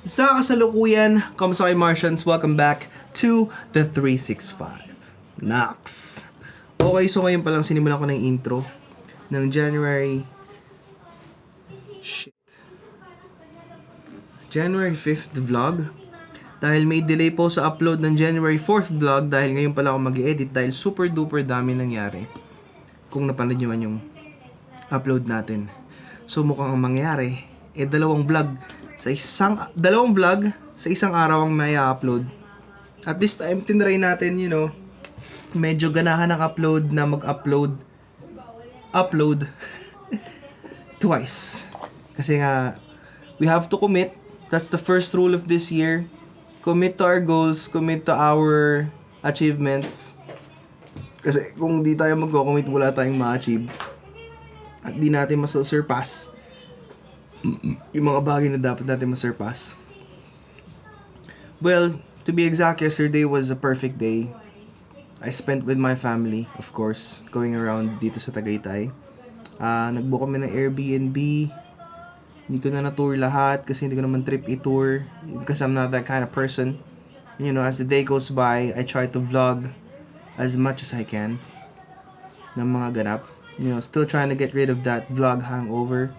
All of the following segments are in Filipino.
Sa kasalukuyan, kamusta kayo Martians? Welcome back to the 365. Nax! Okay, so ngayon palang sinimulan ko ng intro ng January 5th vlog. Dahil may delay po sa upload ng January 4th vlog dahil ngayon pala ako mag-edit dahil super duper dami nangyari. Kung napanood nyo man yung upload natin. So mukhang ang mangyari, dalawang vlog sa isang araw ang may upload. At this time, tinry natin, medyo ganahan ng upload na upload twice. Kasi nga, we have to commit. That's the first rule of this year. Commit to our goals, commit to our achievements. Kasi kung di tayo mag-commit, wala tayong ma-achieve. At di natin masasurpass yung mga bagay na dapat natin masurpass. Well, to be exact, yesterday was a perfect day. I spent with my family, of course, going around dito sa Tagaytay. Nagbook kami ng Airbnb. Hindi ko na na-tour lahat kasi hindi ko naman trip i-tour because I'm not that kind of person. As the day goes by, I try to vlog as much as I can ng mga ganap. Still trying to get rid of that vlog hangover.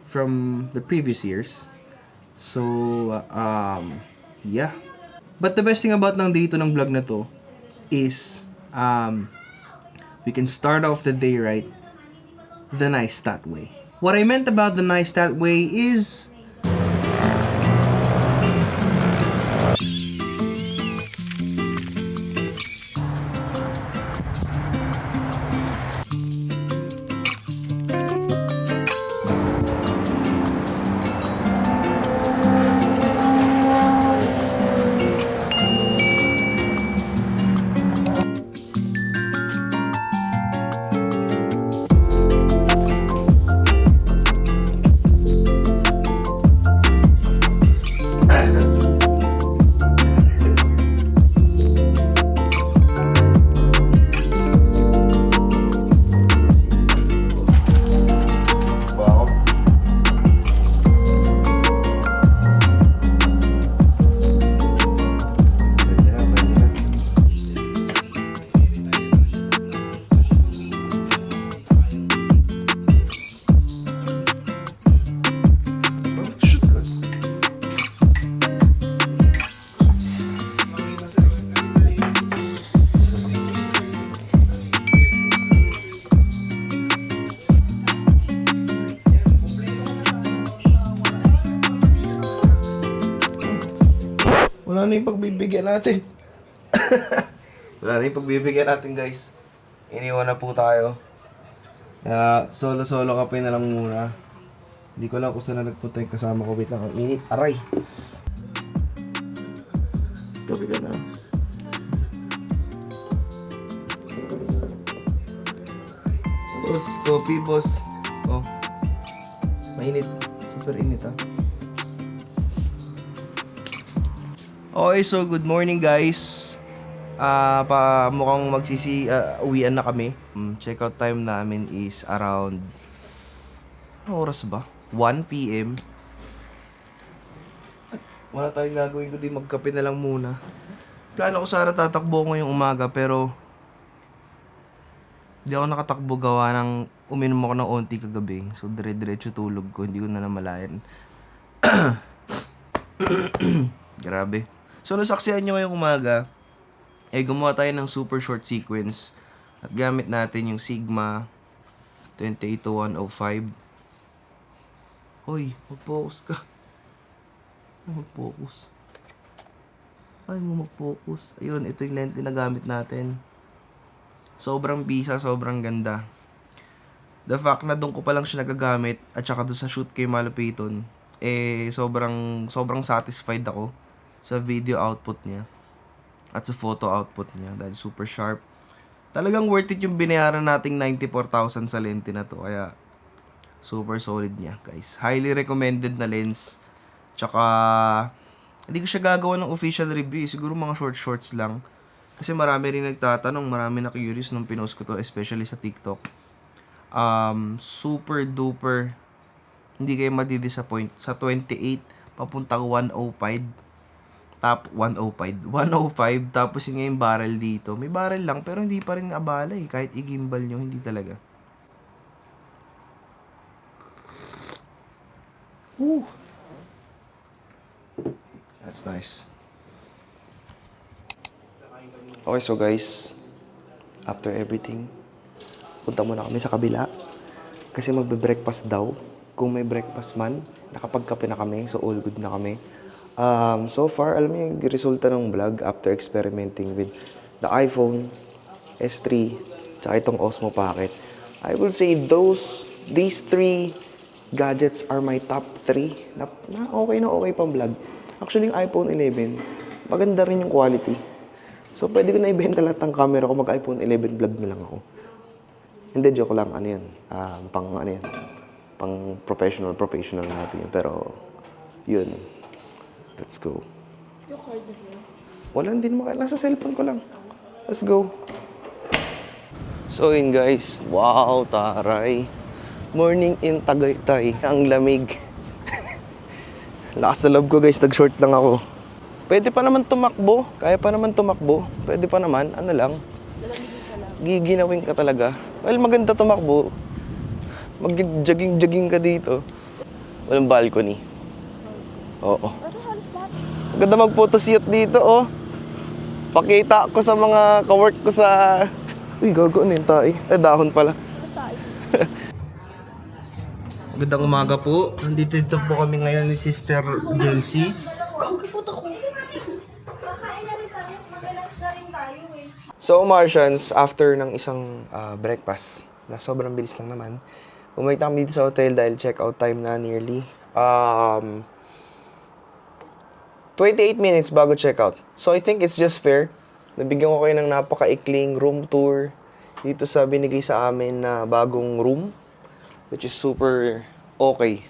From the previous years. So, yeah. But the best thing about ng dito ng vlog na to is, we can start off the day right, the nice that way. What I meant about the nice that way is, wala na yung pagbibigyan natin. Wala na yung pagbibigyan natin, guys. Iniwan na po tayo. Solo-solo kape na lang muna. Hindi ko lang kung saan na nagpunta yung kasama ko. Wait lang, ang init. Aray! Kape ka na. Boss, coffee, boss. Oh. Mainit. Super init, ha. Okay, so good morning guys. Mukhang uwian na kami. Check out time namin is around, ano oras ba? 1 PM. Wala tayong gagawin kundi magkape na lang muna. Plano ko sana tatakbo ngayong umaga pero hindi ako nakatakbo gawa ng uminom ako ng onti kagabi. So dire-diretso tulog ko, hindi ko na namalayan. Grabe. So, nasaksihan nyo ngayong umaga, gumawa tayo ng super short sequence at gamit natin yung Sigma 28105. Hoy, mag-focus ka. Mag-focus. Ay mo mag-focus. Ayun, ito yung lente na gamit natin. Sobrang bisa, sobrang ganda. The fact na doon ko pa lang siya nagagamit at saka doon sa shoot kay Malupiton, sobrang satisfied ako sa video output niya at sa photo output niya dahil super sharp. Talagang worth it yung binayaran nating 94,000 sa lente na to, kaya super solid niya, guys. Highly recommended na lens. Tsaka hindi ko siya gagawa ng official review, siguro mga shorts lang kasi marami rin nagtatanong, marami na curious nung pinost ko to, especially sa TikTok. Super duper hindi kayo madi-disappoint sa 28 papuntang 105. Top 105. 105, tapos yun nga yung barrel dito. May barrel lang, pero hindi pa rin abala eh. Kahit i-gimbal nyo, hindi talaga. Woo! That's nice. Okay, so guys, after everything, punta muna kami sa kabila. Kasi magbe-breakfast daw. Kung may breakfast man, nakapagkape na kami, so all good na kami. So far, alam niyo yung resulta ng vlog after experimenting with the iPhone S3 tsaka itong Osmo Pocket. I will say these three gadgets are my top 3 na okay pang vlog. Actually, yung iPhone 11, maganda rin yung quality. So, pwede ko na ibenta lahat ng camera ko, mag-iPhone 11 vlog na lang ako. Hindi, joke lang. Ano yan? Pang professional natin yun. Pero, yun. Let's go. Yung card na sila? Wala, hindi naman. Nasa cellphone ko lang. Let's go. So, yun guys. Wow, taray. Morning in Tagaytay. Ang lamig. Lakas sa loob ko guys. Nag-short lang ako. Pwede pa naman tumakbo. Kaya pa naman tumakbo. Pwede pa naman. Ano lang. Lalamigin ka lang. Giginawin ka talaga. Well, maganda tumakbo. Mag-jogging ka dito. Walang balcony. Oo. Pero halos lahat. Maganda mag-photoshoot dito, oh. Pakita ko sa mga kawork ko sa... Uy, gago, ano yung tae? Dahon pala. Tayo. Magandang umaga po. Nandito po kami ngayon ni Sister Jelcy. Puta ko. Kakain na rin tayo, mag-lunch na rin tayo eh. So, Martians, after ng isang breakfast, na sobrang bilis lang naman, bumalik kami dito sa hotel dahil check-out time na nearly. 28 minutes bago check-out. So, I think it's just fair. Nabigyan ko kayo ng napaka-ikling room tour dito sa binigay sa amin na bagong room, which is super okay.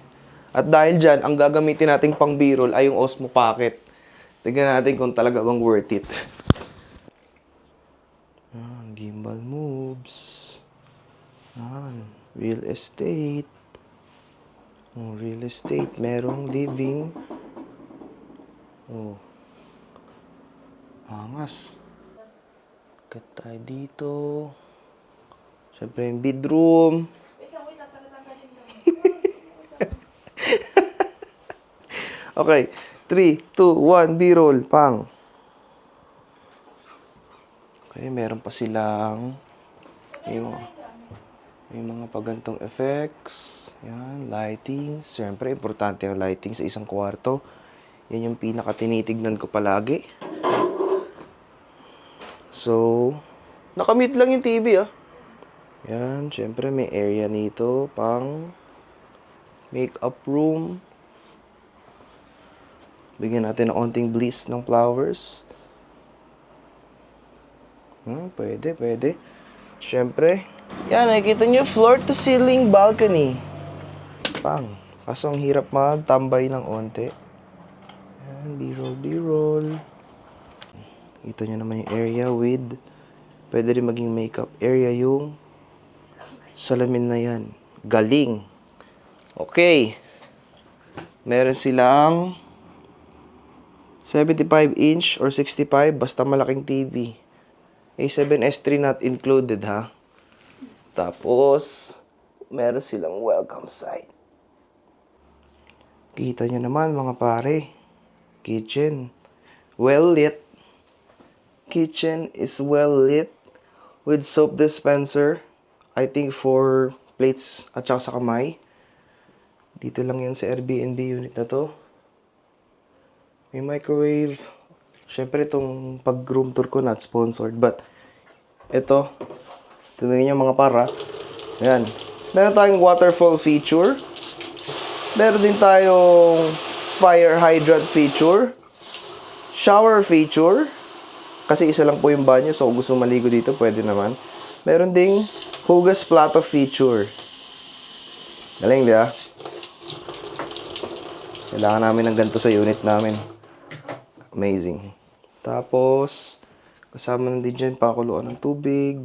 At dahil dyan, ang gagamitin nating pang B-roll ay yung Osmo Pocket. Tignan natin kung talaga bang worth it. Gimbal moves. Real estate. Real estate. Merong living. Angas. Kat tayo dito. Siyempre yung bedroom. Okay. 3, 2, 1, B-roll. Pang. Okay, meron pa silang may mga pagantong effects. Yan, lighting. Siyempre, importante ang lighting sa isang kwarto. Yan yung pinaka-tinitignan ko palagi. So, nakamute lang yung TV, ah. Yan, siyempre may area nito pang makeup room. Bigyan natin ng onting bliss ng flowers. Pwede. Siyempre, yan, nakikita nyo, floor to ceiling balcony. Pang. Kaso ang hirap magtambay ng onte. Yan, B-roll. Kita nyo naman yung area with, pwede rin maging makeup area yung salamin na yan. Galing. Okay. Meron silang 75-inch or 65, basta malaking TV. A7S3 not included, ha? Tapos, meron silang welcome site. Kita nyo naman, mga pare. Kitchen. Well lit. Kitchen is well lit with soap dispenser. I think for plates at saka sa kamay. Dito lang yan sa Airbnb unit na to. May microwave. Siyempre, itong pag-room tour ko, not sponsored. But, ito. Tignan niyo mga para. Ayan. Meron tayong waterfall feature. Meron din tayong fire hydrant feature. Shower feature. Kasi isa lang po yung banyo. So, kung gusto maligo dito, pwede naman. Meron ding hugas plato feature. Galing, di ba? Kailangan namin ng ganito sa unit namin. Amazing. Tapos, kasama na din dyan, pakuluan ng tubig,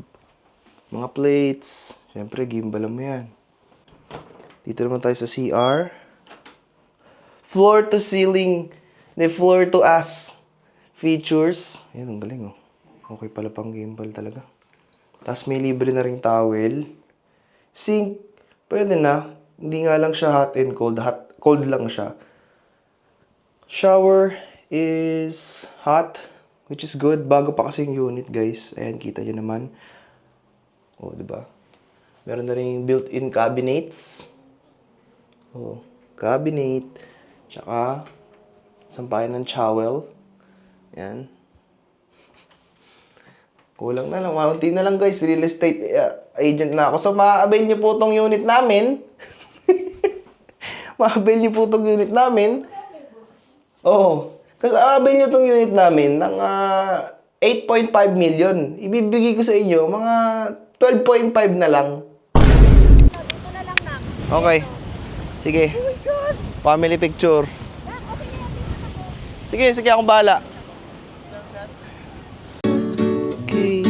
mga plates. Siyempre, gimbal mo yan. Dito naman tayo sa CR. floor to ceiling, floor to ass features. Ayan, ang galing oh. Okay pala pang gimbal talaga. Tapos may libre na ring towel. Sink, pwede na. Hindi nga lang siya hot and cold. Cold lang siya. Shower is hot, which is good. Bago pa kasing unit, guys. Ayan, kita nyo naman. Oh, diba? Meron na rin built-in cabinets. Oh, cabinet. Tsaka, sampayan ng towel. Ayan. Kulang na lang. Maunti na lang, guys. Real estate agent na ako. So, ma-avail nyo po tong unit namin. Ma-avail nyo po tong unit namin. Oo. Kasi avail nyo tong unit namin ng 8.5 million. Ibibigay ko sa inyo mga 12.5 na lang. Okay. Sige. Family picture. Sige, akong bahala. Okay.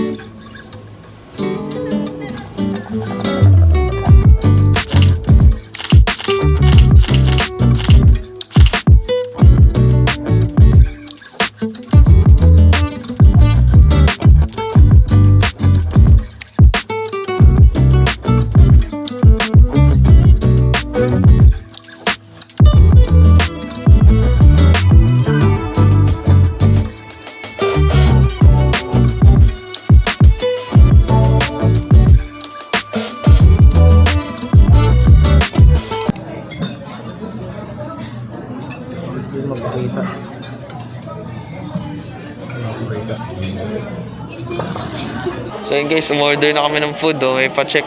So yun guys, umorder na kami ng food oh. May pa-check.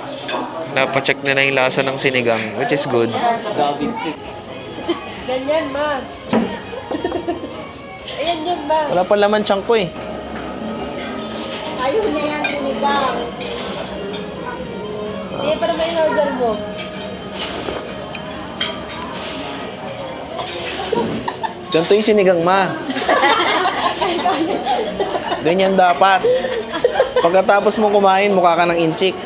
Napa-check na yung lasa ng sinigang, which is good. Ganyan, ma. Ayan yun, ma. Wala pa laman chunk ko eh. Ayun na yan, sinigang. Eh, para may order mo. Ganito yung sinigang, ma. Ganyan dapat. Pagkatapos mo kumain, mukha ka ng inchik.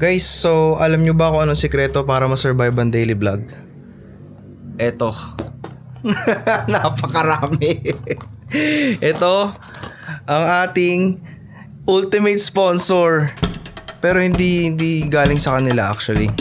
Guys, so alam nyo ba kung anong sikreto para ma-survive ang daily vlog? Eto. Napakarami. Ito ang ating ultimate sponsor. Pero hindi galing sa kanila actually.